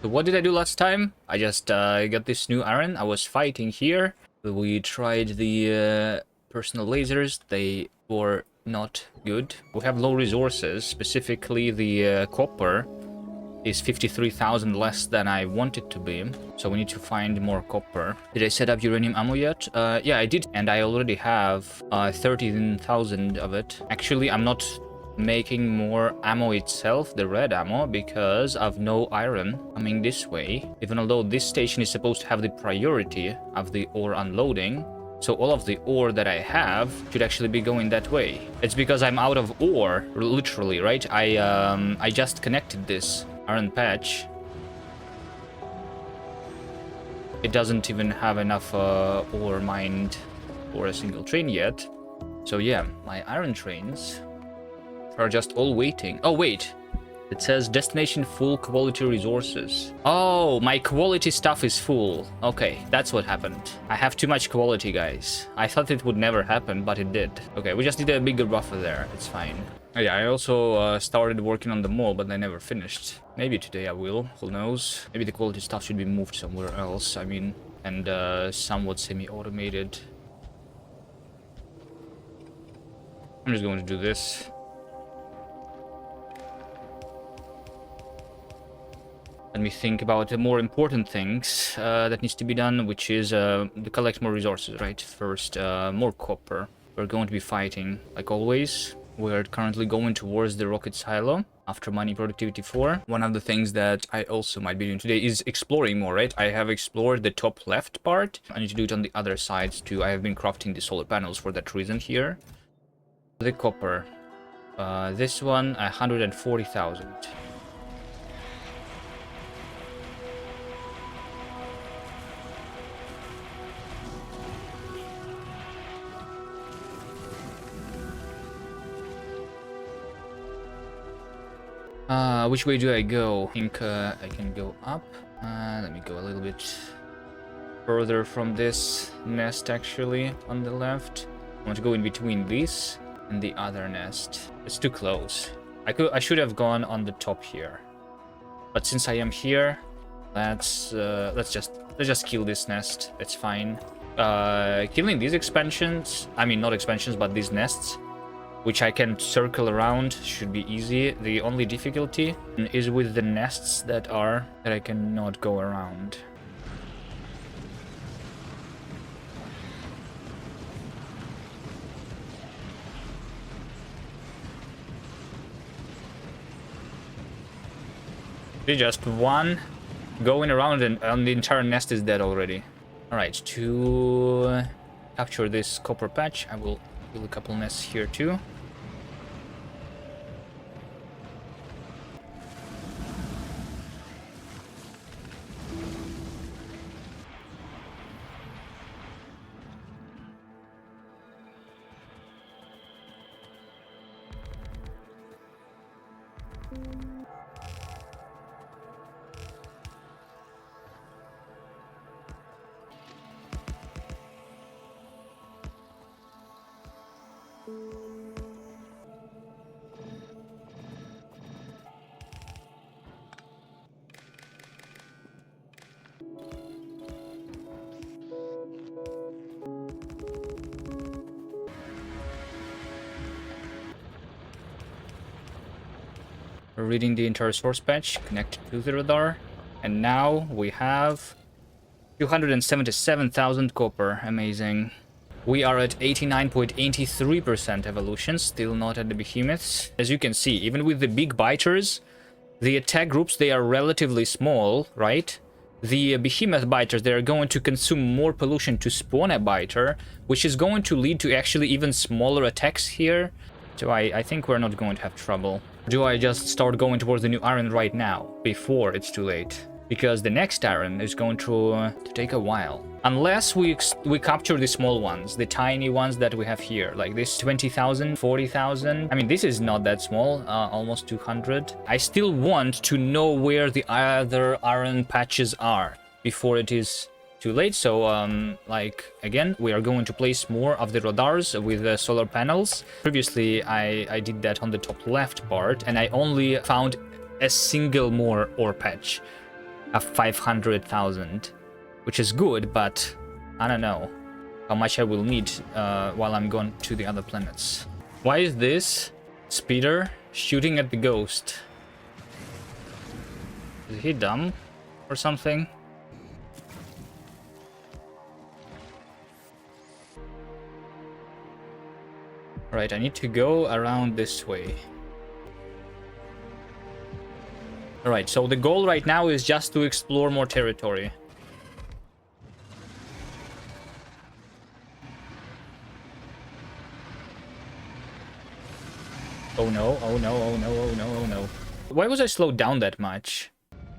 So what did I do last time? I just got this new iron. I was fighting here. We tried the personal lasers. They were not good. We have low resources, specifically the copper is 53,000 less than I want it to be, so we need to find more copper. Did I set up uranium ammo yet? Yeah, I did, and I already have 13,000 of it. Actually, I'm not making more ammo itself, the red ammo, because of no iron coming this way, even although this station is supposed to have the priority of the ore unloading. So all of the ore that I have should actually be going that way. It's because I'm out of ore, literally, right? I just connected this iron patch. It doesn't even have enough ore mined for a single train yet. So yeah, my iron trains are just all waiting. Oh wait, it says destination full quality resources. Oh, my quality stuff is full. Okay, that's what happened. I have too much quality, guys. I thought it would never happen, but it did. Okay, we just need a bigger buffer there. It's fine. Oh, yeah, I also started working on the mall, but I never finished. Maybe today I will. Who knows? Maybe the quality stuff should be moved somewhere else. I mean, and somewhat semi-automated. I'm just going to do this. Let me think about the more important things that needs to be done, which is to collect more resources, right? First, more copper. We're going to be fighting, like always. We're currently going towards the rocket silo after mining productivity 4. One of the things that I also might be doing today is exploring more, right? I have explored the top left part. I need to do it on the other sides too. I have been crafting the solar panels for that reason here. The copper. This one, 140,000. Which way do I go? I think I can go up. Let me go a little bit further from this nest, actually, on the left. I want to go in between this and the other nest. It's too close. I should have gone on the top here, but since I am here, let's just kill this nest. It's fine. Killing these expansions, I mean not expansions, but these nests, which I can circle around, should be easy. The only difficulty is with the nests that I cannot go around. There's just one going around and the entire nest is dead already. Alright, to capture this copper patch, I will build a couple nests here too. We're reading the entire source patch, connected to the radar, and now we have 277,000 copper. Amazing. We are at 89.83% evolution, still not at the behemoths. As you can see, even with the big biters, the attack groups, they are relatively small, right? The behemoth biters, they are going to consume more pollution to spawn a biter, which is going to lead to actually even smaller attacks here. So I think we're not going to have trouble. Do I just start going towards the new iron right now, before it's too late? Because the next iron is going to take a while. Unless we capture the small ones, the tiny ones that we have here, like this 20,000, 40,000. I mean, this is not that small, almost 200. I still want to know where the other iron patches are before it is too late. So, like, again, we are going to place more of the radars with solar panels. Previously, I did that on the top left part, and I only found a single more ore patch. have 500,000, which is good, but I don't know how much I will need while I'm going to the other planets. Why is this speeder shooting at the ghost? Is he dumb or something? Right, I need to go around this way. Alright, so the goal right now is just to explore more territory. Oh no, oh no, oh no, oh no, oh no. Why was I slowed down that much?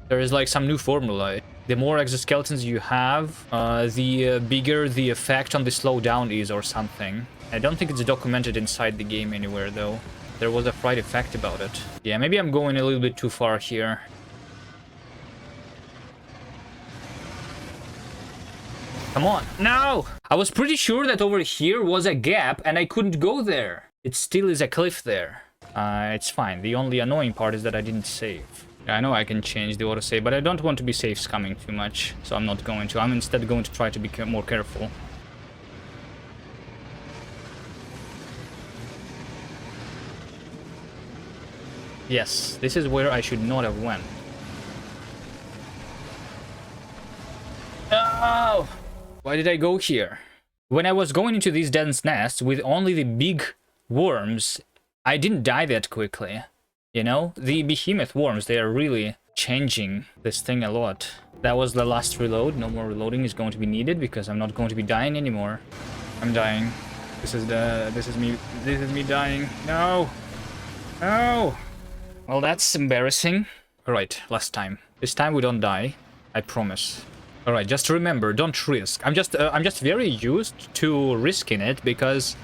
There is like some new formula. The more exoskeletons you have, the bigger the effect on the slowdown is or something. I don't think it's documented inside the game anywhere though. There was a fright effect about it. Yeah, maybe I'm going a little bit too far here. Come on. No! I was pretty sure that over here was a gap and I couldn't go there. It still is a cliff there. It's fine. The only annoying part is that I didn't save. Yeah, I know I can change the autosave, but I don't want to be safe scumming too much, so I'm not going to. I'm instead going to try to be more careful. Yes, this is where I should not have went. No! Why did I go here? When I was going into these dense nests with only the big worms, I didn't die that quickly. You know? The behemoth worms, they are really changing this thing a lot. That was the last reload. No more reloading is going to be needed because I'm not going to be dying anymore. I'm dying. This is me dying. No! No! Well, that's embarrassing. Alright, last time. This time we don't die. I promise. Alright, just remember, don't risk. I'm just very used to risking it because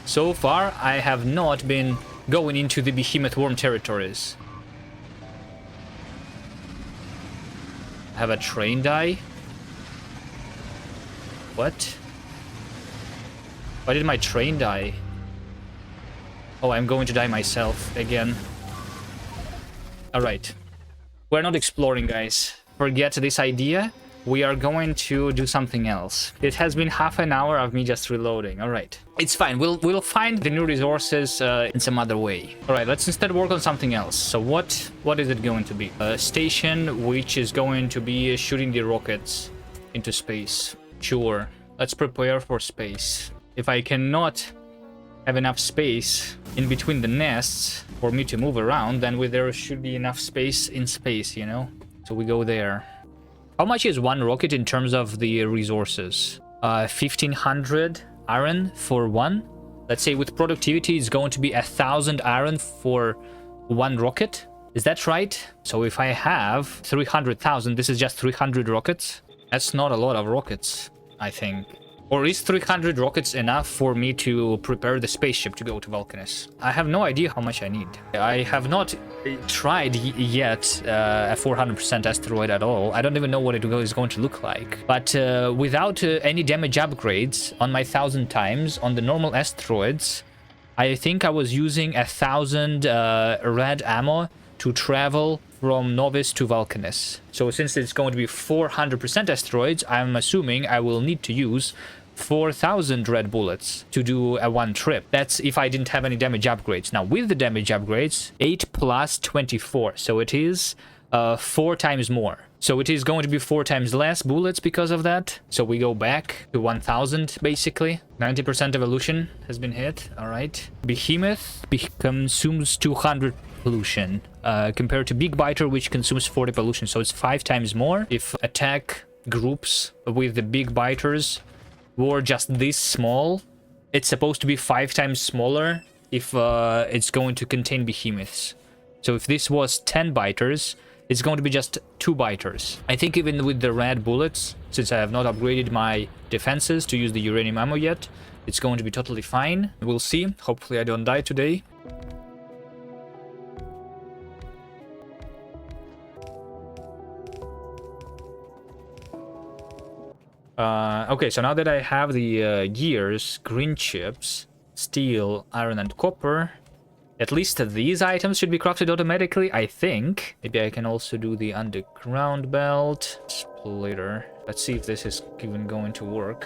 so far I have not been going into the behemoth worm territories. Have a train die? What? Why did my train die? Oh, I'm going to die myself again. Alright. We're not exploring, guys. Forget this idea. We are going to do something else. It has been half an hour of me just reloading. Alright. It's fine. We'll find the new resources in some other way. Alright, let's instead work on something else. So what is it going to be? A station which is going to be shooting the rockets into space. Sure. Let's prepare for space. If I cannot have enough space in between the nests for me to move around, then there should be enough space in space, you know? So we go there. How much is one rocket in terms of the resources? 1500 iron for one. Let's say with productivity, it's going to be 1000 iron for one rocket. Is that right? So if I have 300,000, this is just 300 rockets. That's not a lot of rockets, I think. Or is 300 rockets enough for me to prepare the spaceship to go to Vulcanus? I have no idea how much I need. I have not tried yet a 400% asteroid at all. I don't even know what it is going to look like. But without any damage upgrades on my 1000 times on the normal asteroids, I think I was using 1000 red ammo to travel from Novice to Vulcanus. So since it's going to be 400% asteroids, I'm assuming I will need to use 4000 red bullets to do a one trip. That's if I didn't have any damage upgrades. Now with the damage upgrades, 8 plus 24, so it is 4 times more. So it is going to be 4 times less bullets because of that. So we go back to 1000 basically. 90% evolution has been hit. All right. Behemoth consumes 200 pollution compared to Big Biter, which consumes 40 pollution. So it's 5 times more. If attack groups with the Big Biters were just this small, it's supposed to be 5 times smaller if it's going to contain behemoths. So if this was 10 biters, it's going to be just 2 biters. I think even with the red bullets, since I have not upgraded my defenses to use the uranium ammo yet, it's going to be totally fine. We'll see. Hopefully I don't die today. Okay, so now that I have the gears, green chips, steel, iron and copper, At least these items should be crafted automatically, I think. Maybe I can also do the underground belt. Splitter. Let's see if this is even going to work.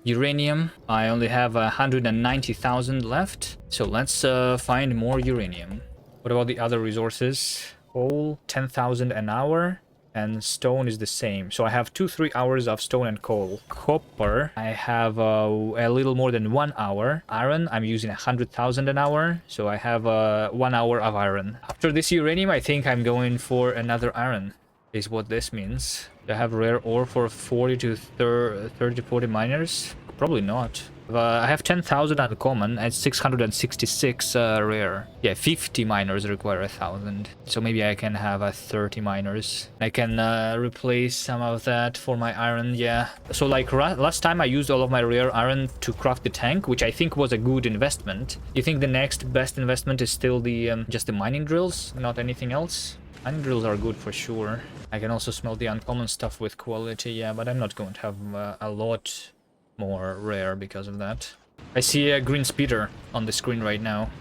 Uranium. I only have 190,000 left. So let's find more uranium. What about the other resources? Coal, 10,000 an hour. And stone is the same. So I have 2-3 hours of stone and coal. Copper, I have a little more than 1 hour. Iron, I'm using 100,000 an hour. So I have 1 hour of iron. After this uranium, I think I'm going for another iron, is what this means. Do I have rare ore for 40 to 30 40 miners? Probably not. I have 10,000 uncommon and 666 rare. Yeah, 50 miners require 1,000. So maybe I can have 30 miners. I can replace some of that for my iron, yeah. So like last time I used all of my rare iron to craft the tank, which I think was a good investment. You think the next best investment is still the just the mining drills, not anything else? Mining drills are good for sure. I can also smelt the uncommon stuff with quality, yeah, but I'm not going to have a lot more rare because of that. I see a green speeder on the screen right now,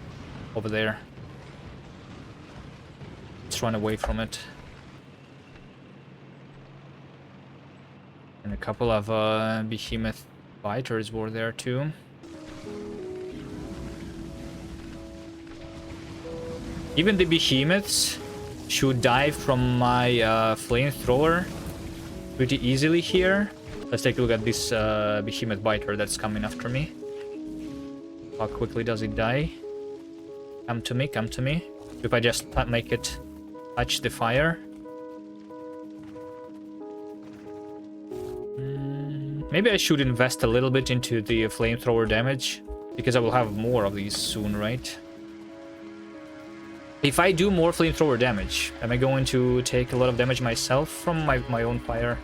over there. Let's run away from it. And a couple of behemoth biters were there too. Even the behemoths should die from my flamethrower pretty easily here. Let's take a look at this behemoth biter that's coming after me. How quickly does it die? Come to me, come to me. If I just make it touch the fire. Maybe I should invest a little bit into the flamethrower damage, because I will have more of these soon, right? If I do more flamethrower damage, am I going to take a lot of damage myself from my own fire?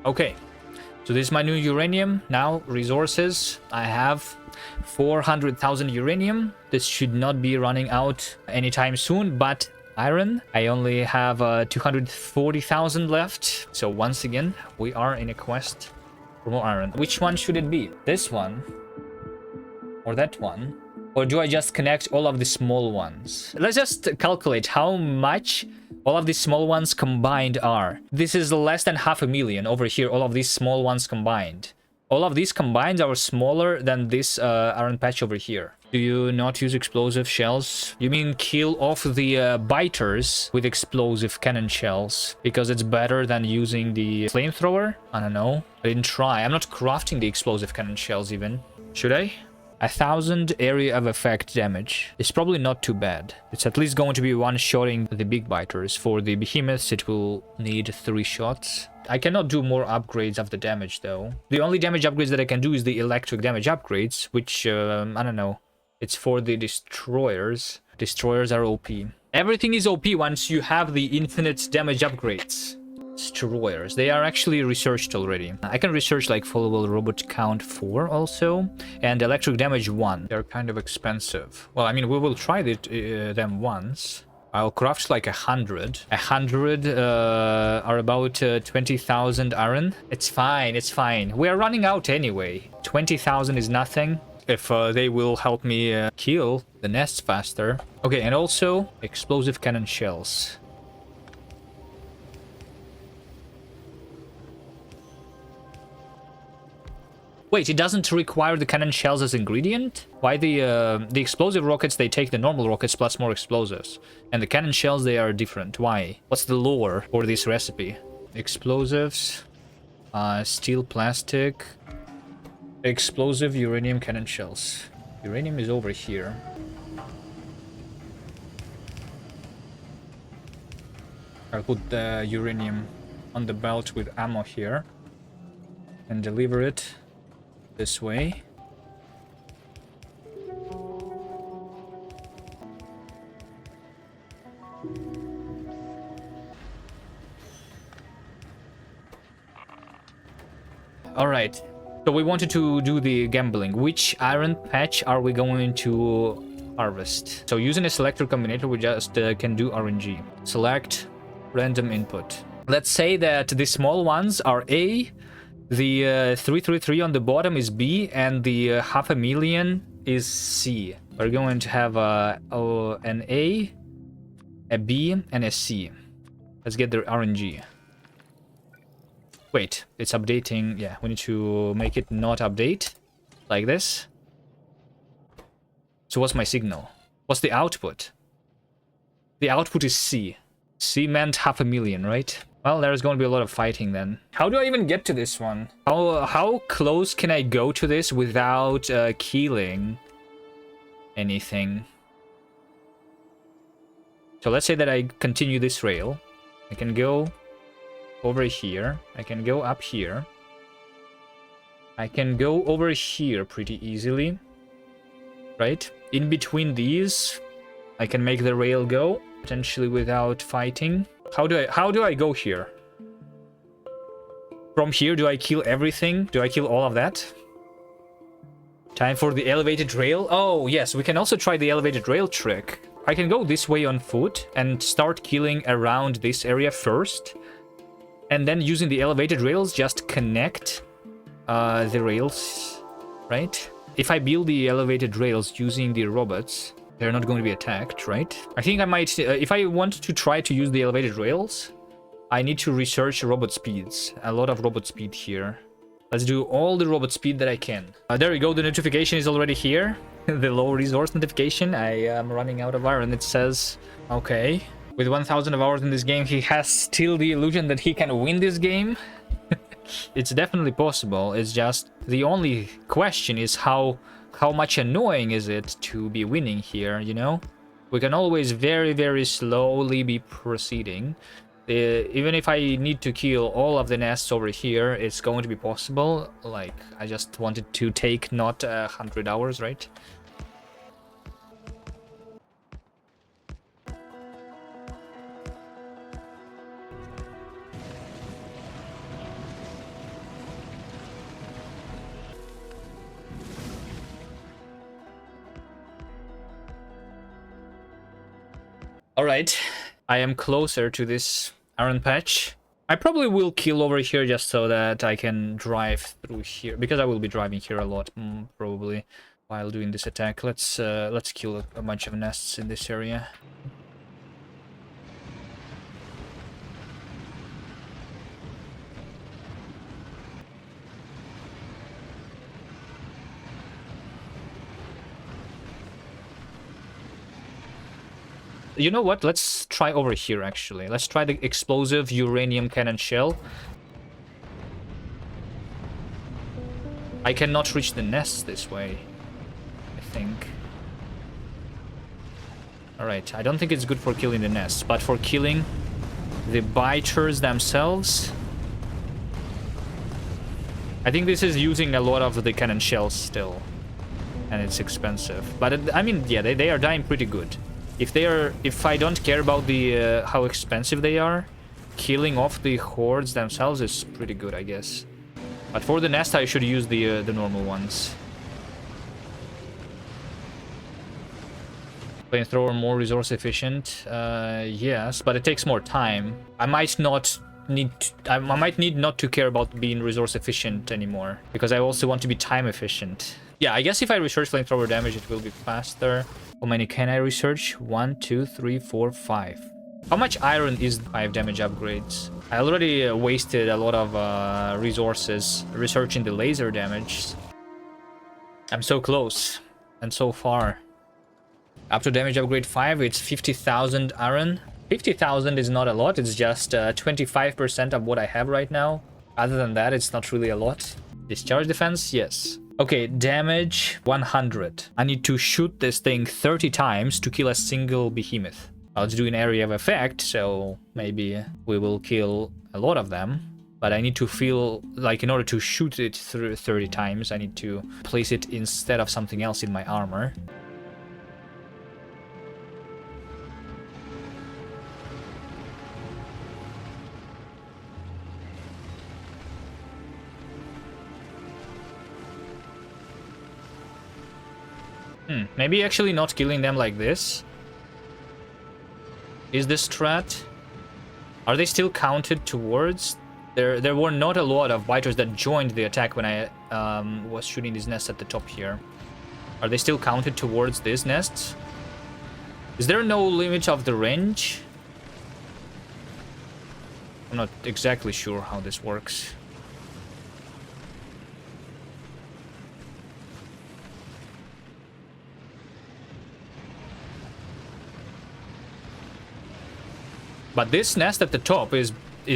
Okay, so this is my new uranium. Now, resources. I have 400,000 uranium. This should not be running out anytime soon, but iron, I only have 240,000 left. So once again, we are in a quest for more iron. Which one should it be? This one? Or that one? Or do I just connect all of the small ones? Let's just calculate how much all of these small ones combined are. This is less than 500,000 over here, all of these small ones combined. All of these combined are smaller than this iron patch over here. Do you not use explosive shells? You mean kill off the biters with explosive cannon shells? Because it's better than using the flamethrower? I don't know. I didn't try. I'm not crafting the explosive cannon shells even. Should I? 1,000 area of effect damage. It's probably not too bad. It's at least going to be one-shotting the big biters. For the behemoths, it will need 3 shots. I cannot do more upgrades of the damage, though. The only damage upgrades that I can do is the electric damage upgrades, which, I don't know. It's for the destroyers. Destroyers are OP. Everything is OP once you have the infinite damage upgrades. Destroyers. They are actually researched already. I can research like followable robot count 4 also, and electric damage 1. They're kind of expensive. Well, I mean, we will try them once. I'll craft like 100. 100 are about 20,000 iron. It's fine, it's fine. We are running out anyway. 20,000 is nothing. If they will help me kill the nests faster. Okay, and also explosive cannon shells. Wait, it doesn't require the cannon shells as ingredient? Why the explosive rockets, they take the normal rockets plus more explosives. And the cannon shells, they are different. Why? What's the lore for this recipe? Explosives, steel, plastic, explosive uranium cannon shells. Uranium is over here. I'll put the uranium on the belt with ammo here and deliver it. this way. All right. So we wanted to do the gambling. Which iron patch are we going to harvest? So using a selector combinator, we just can do RNG. Select random input. Let's say that the small ones are A, the 333 on the bottom is B, and the 500,000 is C. We're going to have an A, a B, and a C. Let's get the RNG. Wait, it's updating. Yeah, we need to make it not update. Like this. So what's my signal? What's the output? The output is C. C meant 500,000, right? Well, there's going to be a lot of fighting then. How do I even get to this one? How close can I go to this without killing anything? So let's say that I continue this rail. I can go over here. I can go up here. I can go over here pretty easily. Right? In between these, I can make the rail go, potentially without fighting. How do I go here? From here, do I kill everything? Do I kill all of that? Time for the elevated rail. Oh, yes, we can also try the elevated rail trick. I can go this way on foot and start killing around this area first. And then using the elevated rails, just connect the rails, right? If I build the elevated rails using the robots, they're not going to be attacked, right? I think I might, if I want to try to use the elevated rails, I need to research robot speeds. A lot of robot speed here. Let's do all the robot speed that I can. There we go, the notification is already here. The low resource notification. I am running out of iron, it says. Okay. With 1,000 of hours in this game, he has still the illusion that he can win this game. It's definitely possible. It's just the only question is how much annoying is it to be winning here, you know? We can always very, very slowly be proceeding. Even if I need to kill all of the nests over here, it's going to be possible. Like, I just wanted to take not 100 hours, right? Alright, I am closer to this iron patch. I probably will kill over here just so that I can drive through here, because I will be driving here a lot, probably, while doing this attack. Let's kill a bunch of nests in this area. You know what? Let's try over here, actually. Let's try the explosive uranium cannon shell. I cannot reach the nests this way, I think. Alright, I don't think it's good for killing the nests, but for killing the biters themselves... I think this is using a lot of the cannon shells still. And it's expensive. But, I mean, yeah, they are dying pretty good. If I don't care about the how expensive they are, killing off the hordes themselves is pretty good, I guess. But for the nest, I should use the normal ones. Flamethrower more resource efficient, yes, but it takes more time. I might need not to care about being resource efficient anymore, because I also want to be time efficient. Yeah, I guess if I research flamethrower damage, it will be faster. How many can I research? 1, 2, 3, 4, 5. How much iron is 5 damage upgrades? I already wasted a lot of resources researching the laser damage. I'm so close and so far. Up to damage upgrade 5, it's 50,000 iron. 50,000 is not a lot, it's just 25% of what I have right now. Other than that, it's not really a lot. Discharge defense? Yes. Okay, damage 100. I need to shoot this thing 30 times to kill a single behemoth. Let's do an area of effect, so maybe we will kill a lot of them. But I need to feel like in order to shoot it through 30 times, I need to place it instead of something else in my armor. Maybe actually not killing them like this is the strat. Are they still counted towards? There were not a lot of biters that joined the attack when I was shooting these nests at the top here. Are they still counted towards these nests? Is there no limit of the range? I'm not exactly sure how this works. But this nest at the top is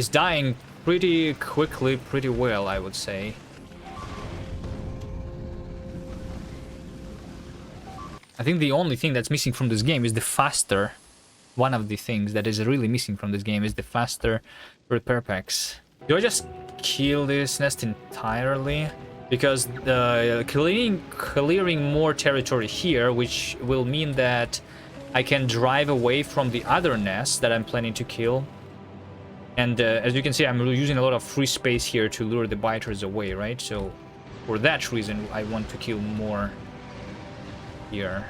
dying pretty quickly, pretty well, I would say. I think the only thing that's missing from this game is the faster. One of the things that is really missing from this game is the faster repair packs. Do I just kill this nest entirely? Because clearing more territory here, which will mean that I can drive away from the other nests that I'm planning to kill. And as you can see, I'm using a lot of free space here to lure the biters away, right? So for that reason, I want to kill more here.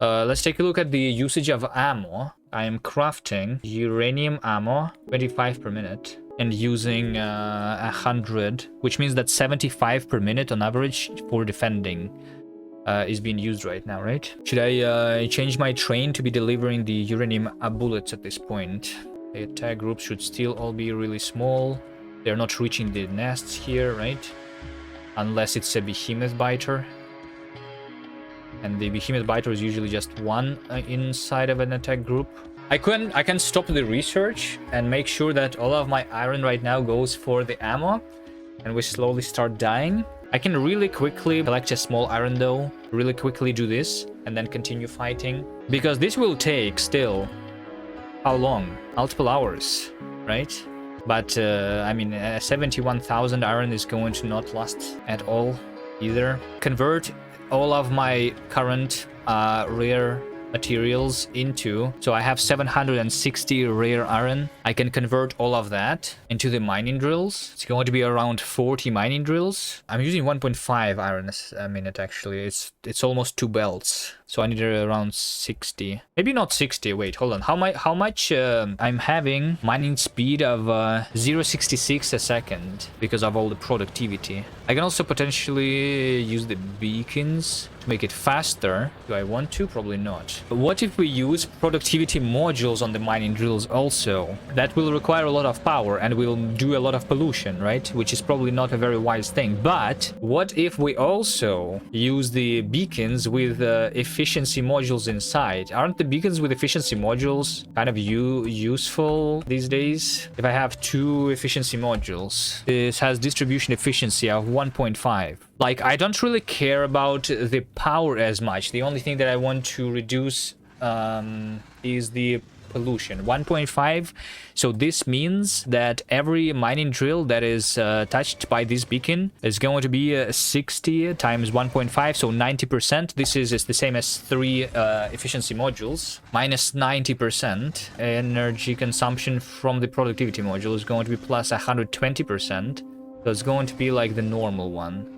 Let's take a look at the usage of ammo. I am crafting uranium ammo, 25 per minute, and using 100, which means that 75 per minute on average for defending is being used right now, right? Should I change my train to be delivering the uranium bullets at this point? The attack groups should still all be really small. They're not reaching the nests here, right? Unless it's a behemoth biter. And the behemoth biter is usually just one inside of an attack group. I can stop the research and make sure that all of my iron right now goes for the ammo, and we slowly start dying. I can really quickly collect a small iron though, really quickly do this, and then continue fighting. Because this will take still, how long? Multiple hours, right? But, I mean, 71,000 iron is going to not last at all either. Convert all of my current rare materials into, so I have 760 rare iron. I can convert all of that into the mining drills. It's going to be around 40 mining drills. I'm using 1.5 iron a minute actually. It's almost 2 belts, so I need around 60, maybe not 60. Wait, hold on, how much I'm having mining speed of 0.66 a second because of all the productivity. I can also potentially use the beacons to make it faster. Do I want to? Probably not. But what if we use productivity modules on the mining drills also? That will require a lot of power and will do a lot of pollution, right? Which is probably not a very wise thing. But what if we also use the beacons with efficiency modules inside? Aren't the beacons with efficiency modules kind of useful these days? If I have 2 efficiency modules, this has distribution efficiency of 1.5. Like, I don't really care about the power as much. The only thing that I want to reduce is the pollution. 1.5. So this means that every mining drill that is touched by this beacon is going to be 60 times 1.5, so 90%. This is the same as 3 efficiency modules. Minus 90% energy consumption from the productivity module is going to be plus 120%. So it's going to be like the normal one.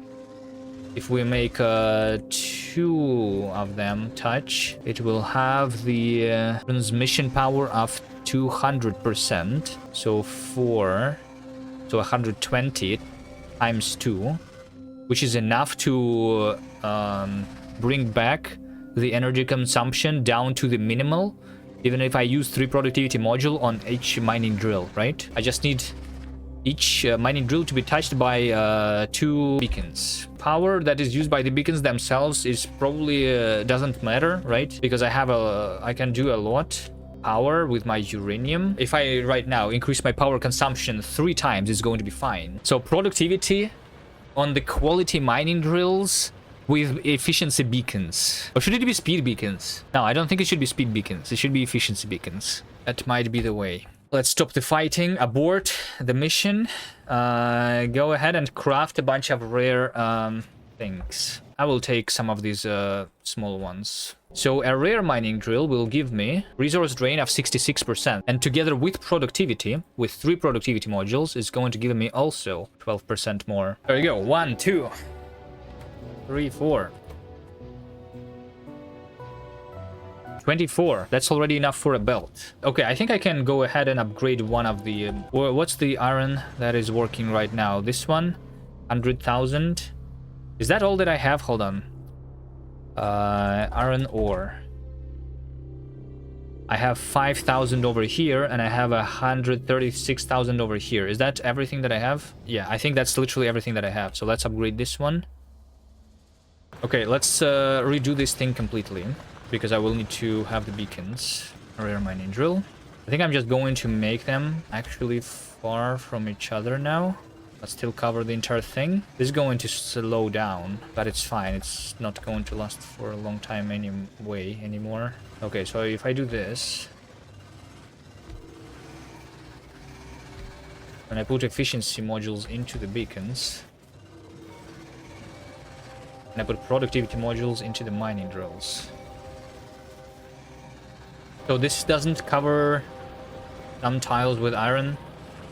If we make 2 of them touch, it will have the transmission power of 200%. So 120 times 2, which is enough to bring back the energy consumption down to the minimal, even if I use 3 productivity module on each mining drill, right? I just need each mining drill to be touched by 2 beacons. Power that is used by the beacons themselves is probably doesn't matter, right? Because I can do a lot power with my uranium. If I right now increase my power consumption 3 times, it's going to be fine. So productivity on the quality mining drills with efficiency beacons. Or should it be speed beacons? No, I don't think it should be speed beacons. It should be efficiency beacons. That might be the way. Let's stop the fighting, abort the mission, go ahead and craft a bunch of rare things. I will take some of these small ones. So a rare mining drill will give me resource drain of 66%, and together with productivity, with 3 productivity modules, is going to give me also 12% more. There you go. 1, 2, 3, 4. 24. That's already enough for a belt. Okay, I think I can go ahead and upgrade one of the... what's the iron that is working right now? This one? 100,000? Is that all that I have? Hold on. Iron ore. I have 5,000 over here, and I have 136,000 over here. Is that everything that I have? Yeah, I think that's literally everything that I have. So let's upgrade this one. Okay, let's redo this thing completely, because I will need to have the beacons. Rare mining drill. I think I'm just going to make them actually far from each other now, but still cover the entire thing. This is going to slow down, but it's fine. It's not going to last for a long time anyway anymore. Okay, so if I do this, and I put efficiency modules into the beacons, and I put productivity modules into the mining drills. So this doesn't cover some tiles with iron,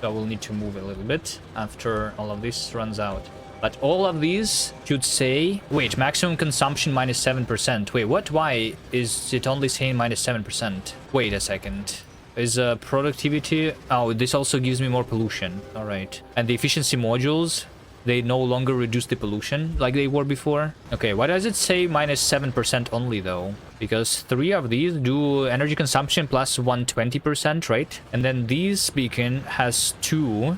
so I will need to move a little bit after all of this runs out. But all of these should say... Wait, maximum consumption minus 7%. Wait, what? Why is it only saying minus 7%? Wait a second. Is productivity... Oh, this also gives me more pollution. Alright. And the efficiency modules, they no longer reduce the pollution like they were before. Okay, why does it say minus 7% only though? Because 3 of these do energy consumption plus 120%, right? And then this beacon has 2,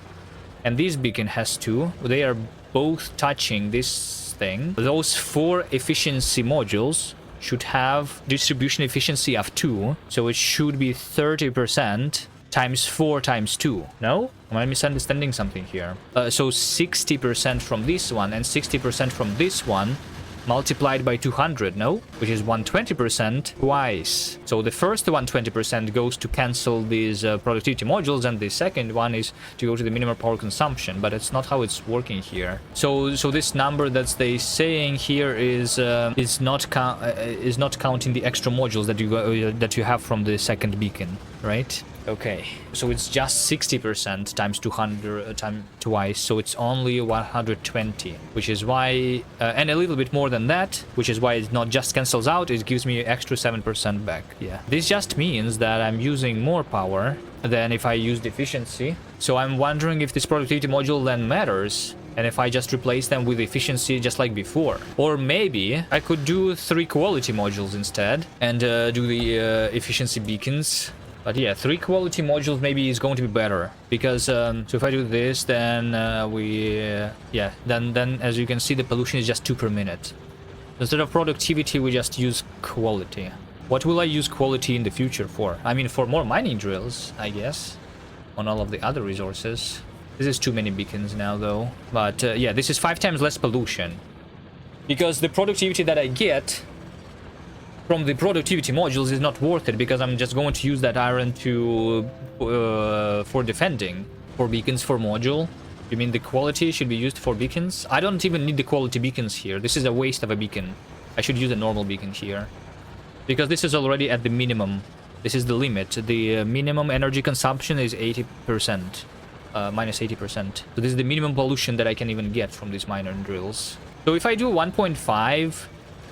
and this beacon has 2. They are both touching this thing. Those 4 efficiency modules should have distribution efficiency of 2, so it should be 30% times 4 times 2. No? Am I misunderstanding something here? So 60% from this one and 60% from this one multiplied by 200, no? Which is 120% twice. So the first 120% goes to cancel these productivity modules, and the second one is to go to the minimum power consumption, but it's not how it's working here. So this number that they saying here is not counting the extra modules that you have from the second beacon, right? Okay, so it's just 60% times 200 times twice, so it's only 120, which is why, and a little bit more than that, which is why it not just cancels out, it gives me extra 7% back. Yeah, this just means that I'm using more power than if I used efficiency. So I'm wondering if this productivity module then matters, and if I just replace them with efficiency just like before. Or maybe I could do 3 quality modules instead and do the efficiency beacons. But yeah, 3 quality modules maybe is going to be better, because so if I do this, then then as you can see, the pollution is just 2 per minute. Instead of productivity, we just use quality. What will I use quality in the future for? I mean, for more mining drills, I guess, on all of the other resources. This is too many beacons now, though. But yeah, this is 5 times less pollution, because the productivity that I get from the productivity modules is not worth it, because I'm just going to use that iron to for defending. For beacons for module. You mean the quality should be used for beacons? I don't even need the quality beacons here. This is a waste of a beacon. I should use a normal beacon here, because this is already at the minimum. This is the limit. The minimum energy consumption is 80%. Minus 80%. So this is the minimum pollution that I can even get from these miner drills. So if I do 1.5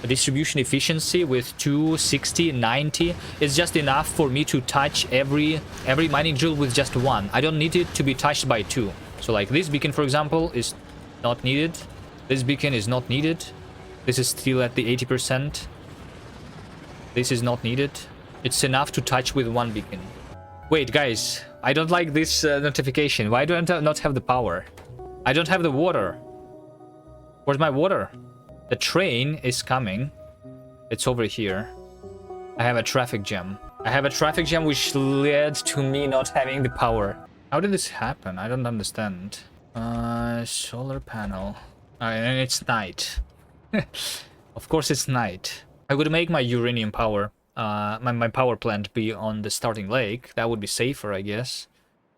distribution efficiency with 2, 60, 90, it's just enough for me to touch every mining drill with just 1. I don't need it to be touched by 2. So like this beacon, for example, is not needed. This beacon is not needed. This is still at the 80%. This is not needed. It's enough to touch with 1 beacon. Wait, guys, I don't like this notification. Why do I not have the power? I don't have the water. Where's my water? The train is coming. It's over here. I have a traffic jam. I have a traffic jam which led to me not having the power. How did this happen? I don't understand. Solar panel. And it's night. Of course it's night. I would make my uranium power, my power plant be on the starting lake. That would be safer, I guess.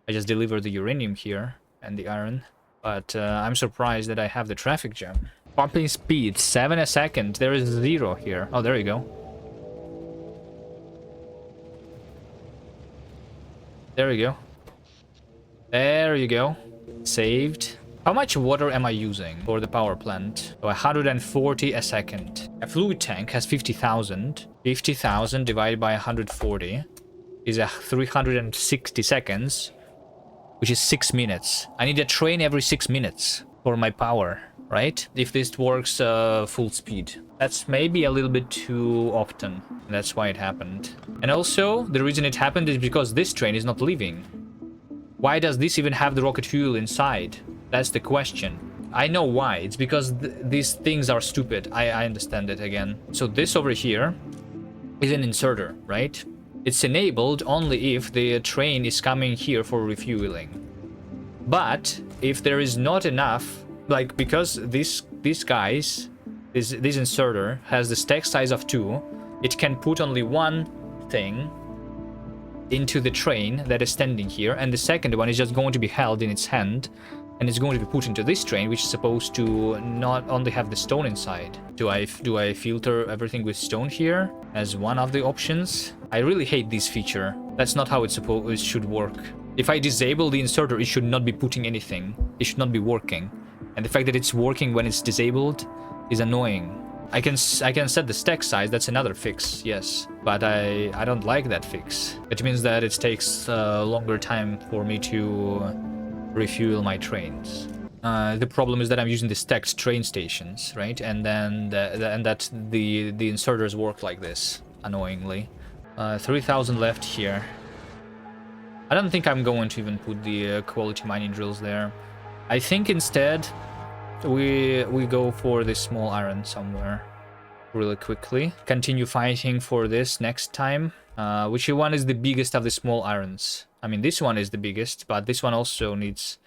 I just deliver the uranium here and the iron. But I'm surprised that I have the traffic jam. Pumping speed, 7 a second. There is 0 here. Oh, there you go. There you go. There you go. Saved. How much water am I using for the power plant? So 140 a second. A fluid tank has 50,000. 50,000 divided by 140 is 360 seconds, which is 6 minutes. I need a train every 6 minutes for my power, right? If this works full speed. That's maybe a little bit too often. That's why it happened. And also, the reason it happened is because this train is not leaving. Why does this even have the rocket fuel inside? That's the question. I know why. It's because these things are stupid. I understand it again. So this over here is an inserter, right? It's enabled only if the train is coming here for refueling. But if there is not enough, like because this inserter has the stack size of 2, it can put only one thing into the train that is standing here, and the second one is just going to be held in its hand, and it's going to be put into this train, which is supposed to not only have the stone inside. Do I filter everything with stone here as one of the options? I really hate this feature. That's not how it should work. If I disable the inserter, it should not be putting anything. It should not be working. And the fact that it's working when it's disabled is annoying. I can set the stack size, that's another fix, yes. But I don't like that fix. It means that it takes a longer time for me to refuel my trains. The problem is that I'm using the stacked train stations, right? And then the inserters work like this, annoyingly. 3,000 left here. I don't think I'm going to even put the quality mining drills there. I think instead we go for this small iron somewhere really quickly. Continue fighting for this next time. Which one is the biggest of the small irons? I mean, this one is the biggest, but this one also needs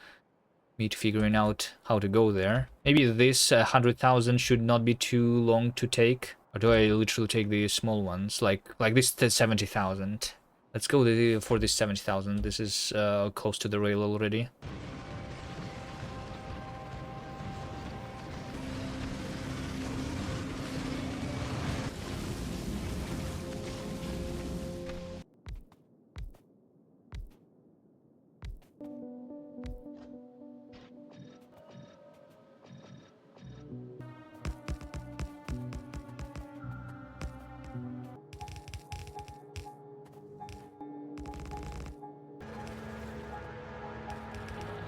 me to figuring out how to go there. Maybe this 100,000 should not be too long to take. Or do I literally take the small ones? Like this 70,000. Let's go for this 70,000. This is close to the rail already.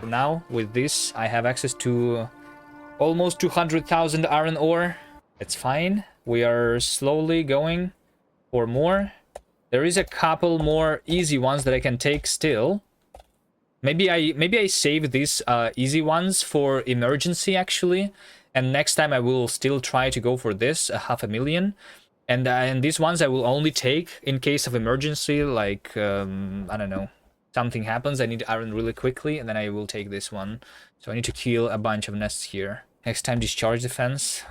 Now, with this, I have access to almost 200,000 iron ore. It's fine. We are slowly going for more. There is a couple more easy ones that I can take still. Maybe I save these easy ones for emergency, actually. And next time I will still try to go for this, 500,000. And these ones I will only take in case of emergency, like, I don't know. Something happens, I need iron really quickly, and then I will take this one. So I need to kill a bunch of nests here. Next time, discharge defense.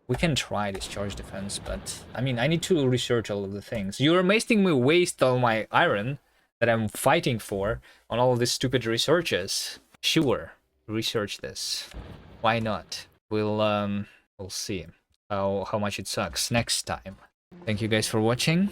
We can try discharge defense, but I mean, I need to research all of the things. You're making me waste all my iron that I'm fighting for on all of these stupid researches. Sure, research this. Why not? We'll see how much it sucks next time. Thank you guys for watching.